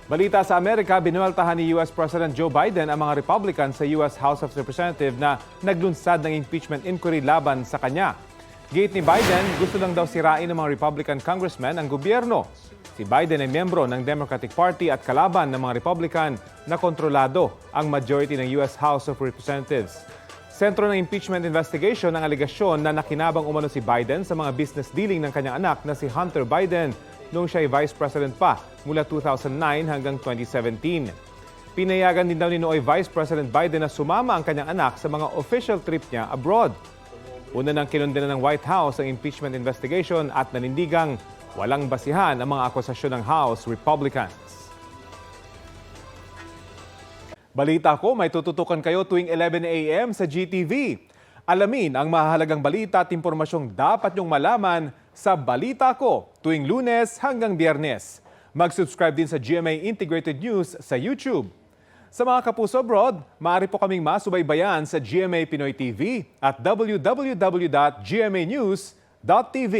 Balita sa Amerika, binuweltahan ni US President Joe Biden ang mga Republican sa US House of Representatives na naglunsad ng impeachment inquiry laban sa kanya. Gate ni Biden, gusto lang daw sirain ng mga Republican congressmen ang gobyerno. Si Biden ay miyembro ng Democratic Party at kalaban ng mga Republican na kontrolado ang majority ng US House of Representatives. Sentro ng impeachment investigation ang aligasyon na nakinabang umano si Biden sa mga business dealing ng kanyang anak na si Hunter Biden noong siya ay Vice President pa mula 2009 hanggang 2017. Pinayagan din daw ni nooy Vice President Biden na sumama ang kanyang anak sa mga official trip niya abroad. Una nang kinundena ng White House ang impeachment investigation at nanindigang walang basihan ang mga akusasyon ng House Republicans. Balita ko, may tututukan kayo tuwing 11 a.m. sa GTV. Alamin ang mahalagang balita at impormasyong dapat niyong malaman sa Balita Ko tuwing Lunes hanggang Biyernes. Mag-subscribe din sa GMA Integrated News sa YouTube. Sa mga kapuso abroad, maaari po kaming masubaybayan sa GMA Pinoy TV at www.gmanews.tv.